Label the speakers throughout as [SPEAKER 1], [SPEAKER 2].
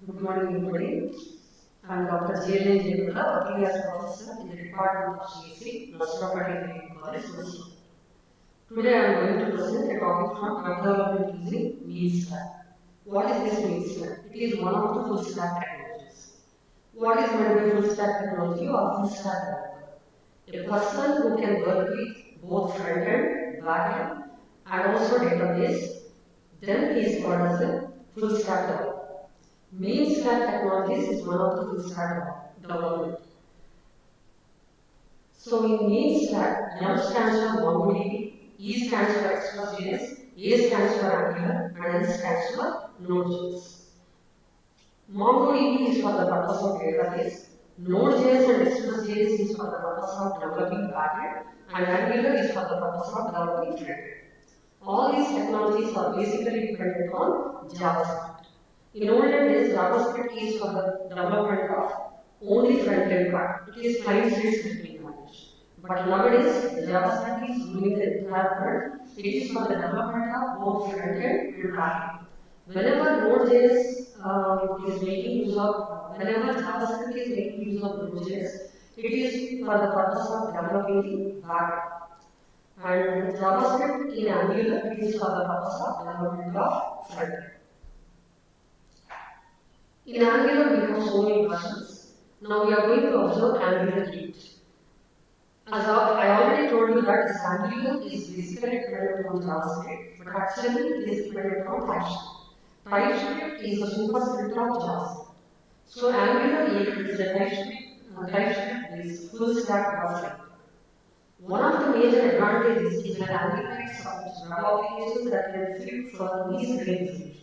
[SPEAKER 1] Good morning, everybody. I'm Dr. J.L.A. Jayapura, working as a professor in the Department of CSC, Naturopathy Medical College, Mysore. Today I am going to present a topic from drug development using mean stack. What is this mean stack? It is one of the full stack technologies. What is meant by full stack technology or full stack developer? A person who can work with both front end, back end, and also database, then he is called as a full stack developer. Mean stack technologies is one of the full stack development. So in mean stack, M stands for MongoDB, E stands for Express.js, A stands for Angular, and N stands for Node.js. MongoDB is for the purpose of database, Node.js and Express.js is for the purpose of developing backend, and Angular is for the purpose of developing frontend. All these technologies are basically dependent on JavaScript. In olden days, JavaScript is for the development of only front-end part. It is client-side scripting language. But nowadays, JavaScript is ruling the entire world. It is for the development of both front-end and back-end. Whenever whenever JavaScript is making use of Node.js, it is for the purpose of developing the back-end. And JavaScript in Angular, it is for the purpose of development of front-end. In Angular, we have so many versions. Now we are going to observe Angular 8. As I already told you that this Angular is basically dependent on JavaScript, but actually it is dependent on TypeScript. TypeScript is a superscript of JavaScript. So Angular 8 is a TypeScript-based full-stack website. One of the major advantages is that Angular supports web applications that can fit for easy resolution.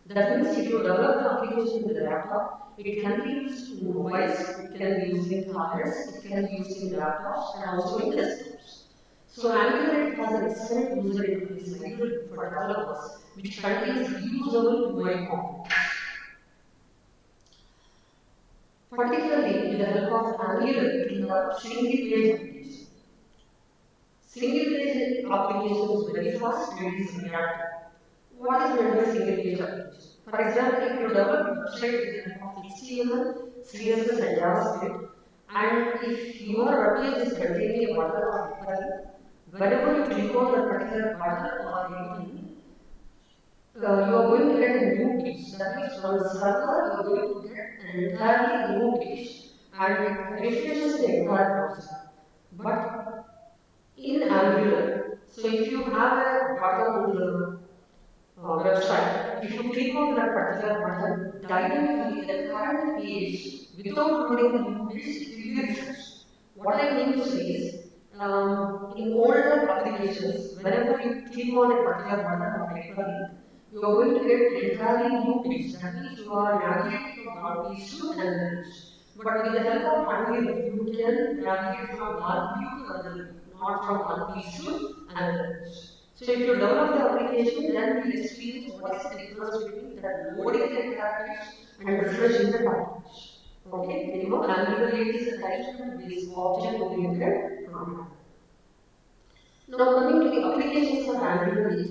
[SPEAKER 1] That means if you develop the application with a laptop, it can be used in mobiles, it can be used in tablets, it can be used in laptops and also in desktops. So Angular has an excellent user interface library for developers which contains reusable UI components. Particularly with the help of Angular, we develop single-page applications. Single-page application is very fast and it is reactive. What is meant by single-page application? For example, if you develop a website with the help of HTML, CSS, and JavaScript, and if your web page is containing a button or hyperlink, whenever you click on that particular button or hyperlink, you are going to get a new page. That means from the server, you are going to get an entirely new page, and it refreshes the entire browser. But in Angular, so if you have a button on the website, if you click on that particular button, dynamically the current page, without loading the new page, it will be refreshed. What I mean to say is, in older applications, whenever you click on a particular button or hyperlink, you are going to get entirely new page. That means you are navigating from one page to another page. But with the help of Angular, you can navigate from one view to another view, not from one page to another page. So if you develop the application, then you will experience what is the difference between that loading the entire page and refreshing the entire page. Okay, you know, Angular 8 is a TypeScript-based object-oriented program. Now coming to the applications of Angular 8,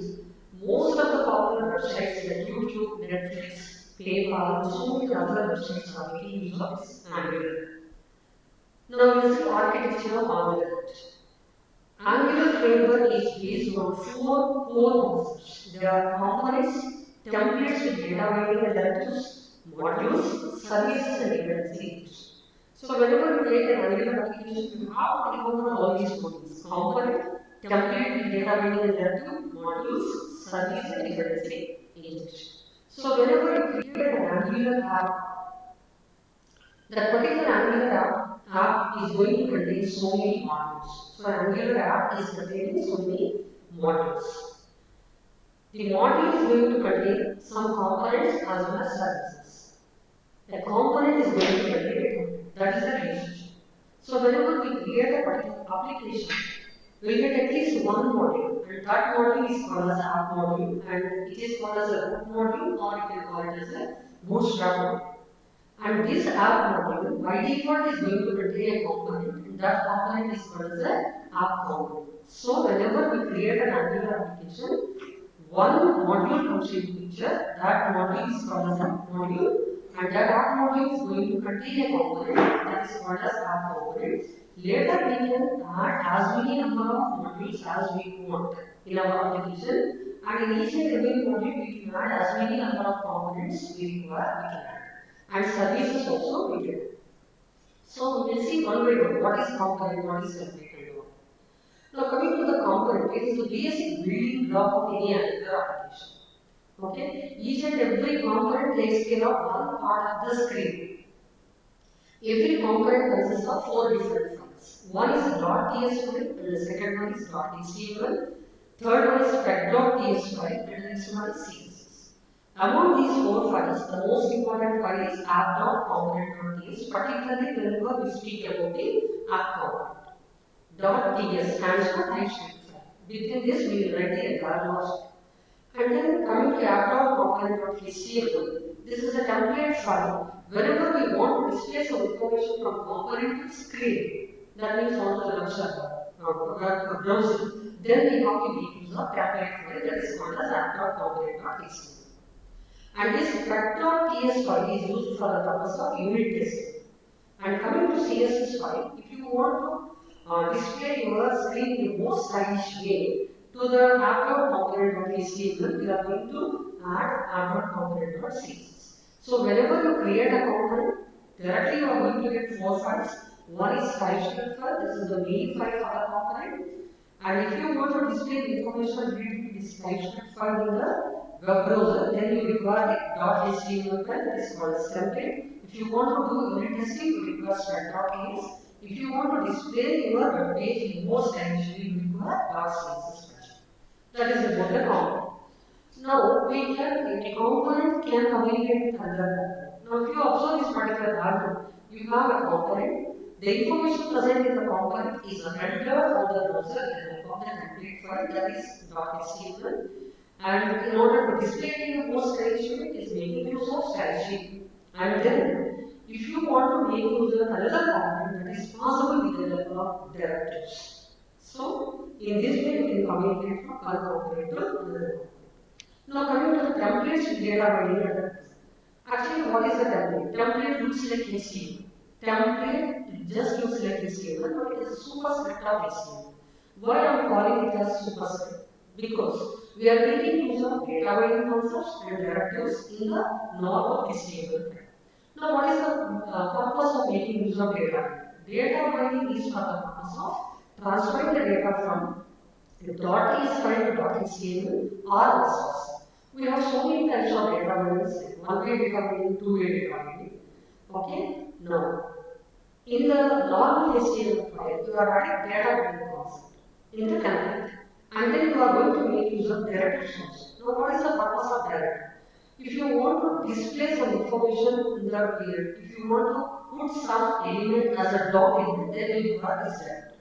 [SPEAKER 1] most of the popular websites like YouTube, Netflix, PayPal, and so many other websites are making use of this Angular. Now we see architecture of Angular. Angular framework is based on four core concepts. There are components, templates with data binding and directives, modules, services, and dependencies. So whenever you create an Angular application, you have to encounter all these modules: component, template with data binding and directive, modules, service, and dependency injection. So whenever you create an Angular app, that particular Angular app is going to contain so many modules. So Angular app is containing so many modules. The module is going to contain some components as well as services. A component is going to contain a template. That is the relationship. So whenever we create a particular application, we get at least one module, and that module is called as app module, and it is called as a root module, or you can call it as a bootstrap module. And this app module by default is going to contain a component, and that component is called as an app component. So whenever we create an Angular application, one module comes into picture. That module is called as a module and that app module is going to contain a component that is called as app component. Later we can add as many number of modules as we want in our application, and in each and every module we can add as many number of components we require, we can add. And services also we can. So we will see one by one what is component, what is template and all. Now coming to the component, it is the basic building block of any other application. Okay, each and every component takes care of one part of the screen. Every component consists of four different files. One is .ts file, and the second one is .html. Third one is spec.ts file, and the next one is CSS. Among these four files, the most important file is app.component.ts, particularly whenever we speak about the app component. .ts stands for TypeScript file. Within this, we will write the entire logic. And then coming to app.component.html, this is a template file. Whenever we want to display some information from component to screen, that means on the web server or browser, then we have to make use of template file that is called as app.component.html. And this spec.ts file is used for the purpose of unit testing. And coming to CSS file, if you want to display your screen in the most stylish way, to the app.component.html, we are going to add app.component.css. So whenever you create a component, directly you are going to get four files. One is TypeScript file, this is the main file for the component. And if you want to display the information related to this TypeScript file in the web browser, then you require the .html file that is called as template. If you want to do unit testing, you require spec.ts. If you want to display your web page in more stylishly, you require .css. That is about the component. Now, we can, a component can communicate with another component. Now, if you observe this particular diagram, you have a component. The information present in the component is a header of the browser and of the template file, that is .html. And in order to display it in a more stylish way, it is making use of stylish. And then, if you want to make use of another component, that is possible with the level of directives. So, in this way, we can communicate from one component to another component. Now, coming to the templates with data binding. Actually, what is the template? Template looks like HTML. Template just looks like HTML, but it is a superscript of HTML. Why I am calling it as superscript? Because we are making use of data binding concepts and directives in the normal HTML file. Now, what is the purpose of making use of data binding? Data binding is for the purpose of transferring the data from the .ts file to .html or vice versa. We have so many types of data bindings, like one-way data binding, two-way data binding. Okay? Now, in the normal HTML file, you are adding data binding concept in the template, and then you are going to make use of directives also. Now, what is the purpose of directive? If you want to display some information in the field, if you want to put some element as a document, then you require this directive.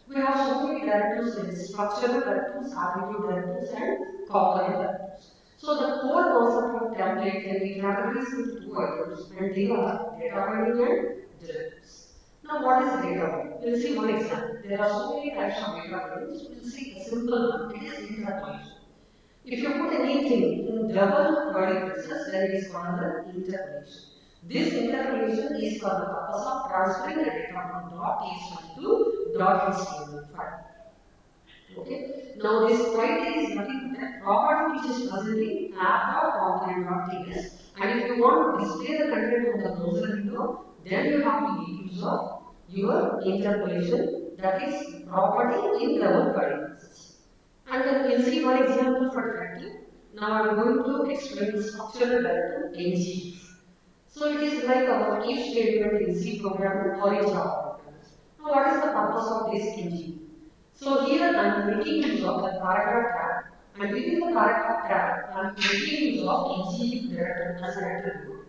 [SPEAKER 1] We have so many directives like structural directives, attribute directives, and component directives. So the core concept of template can be categorized into two items, and they are data binding and directives. Now, what is data binding? We'll see one example. There are so many types of data bindings. We'll see a simple one. It is interpolation. If you put anything in double curly braces, then it is called an interpolation. This interpolation is for the purpose of transferring the data from .ts file to .html file. Okay. Now this criteria is nothing but a property which is present in app.component.ts, and if you want to display the content of the browser window, then you have to make use of your interpolation, that is property in double curly braces. And then we'll see one example for directive. Now I am going to explain the structural directive ngIf. So it is like our if statement in C program or in Java program. Now what is the purpose of this ngIf? So here I am making use of the paragraph tag, and within the paragraph tag I am making use of ngIf directive as an attribute.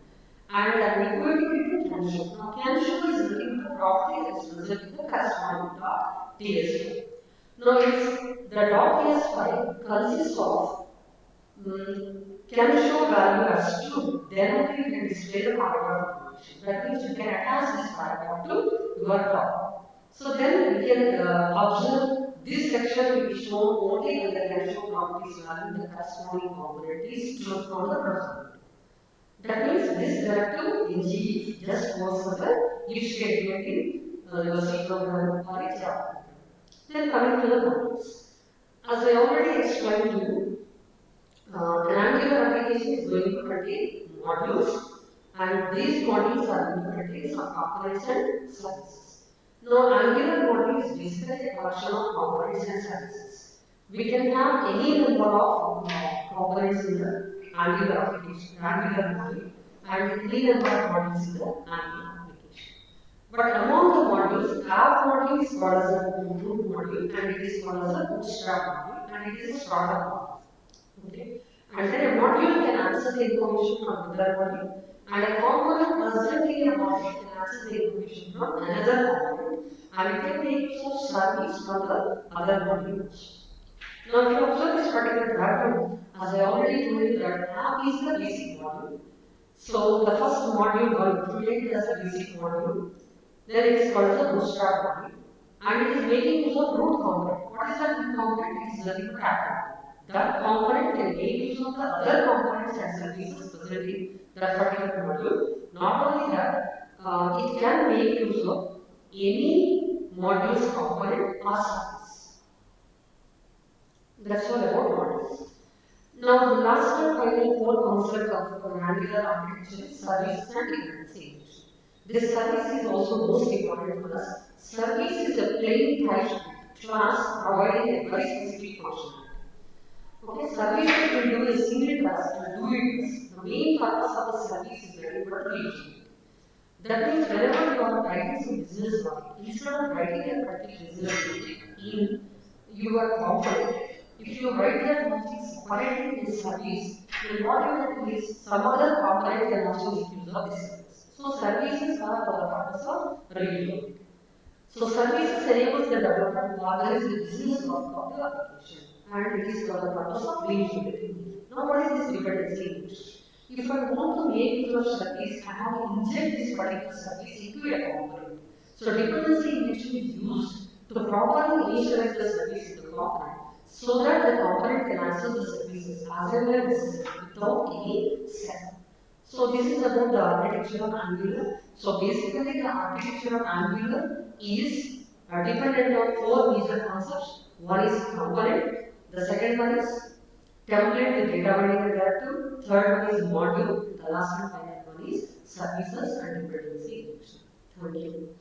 [SPEAKER 1] And I am equating it to cancel. Now cancel is nothing but the property that is present in the corresponding .ts file. Now the .ts file consists of can show value as true, then only you can display the paragraph information. That means you can attach this paragraph to your top. So then we can observe this section will be shown only when the can show properties value the corresponding component is true from the browser. That means this directive in G just works for the if statement in your C program or a Java. Then coming to the modules. As I already explained to you, an Angular application is going to contain modules, and these modules are going to contain some components and services. Now, Angular module is basically a collection of components and services. We can have any number of components in the Angular application, Angular module, and any number of modules in the Angular application. But among the modules, app module is called as a root module, and it is called as a bootstrap module, and it is a startup module. Okay. And then a module can access the information from another module, and a component present in a module can access the information from another component, and it can take use of service from the other modules. Now, if you observe this particular diagram, as I already told you that app is the basic module. So the first module will take it as a basic module. Then it is called the bootstrap module, and it is making use of root component. What is that root component? It is nothing but app. That component can make use of the other components and services present in that particular module. Not only that, it can make use of any module's component or service. That's all about modules. Now, the last and final core concept of Angular architecture is services and dependency injection. This service is also most important for us. Service is a plain type class providing a very specific function. Okay, services will do a single task to do it. The main purpose of the service is very particular. That means whenever you are writing some business logic, instead of writing a particular business logic in your component, if you write that logic separately in service, then what you will do is some other component can also make use of this service. So services are for the purpose of reading. So services enables the developer to organize the business logic of the application, and it is for the purpose of reusability. Now, what is this dependency injection? If I want to make use of service, I have to inject this particular service into a component. So dependency injection is used to properly initialize the service in the component so that the component can access the services as and when necessary without any setup. So this is about the architecture of Angular. So basically the architecture of Angular is dependent on four major concepts. One is component, the second one is template, the data binding directive, third one is module, the last and final one is services and dependency injection. Thank you.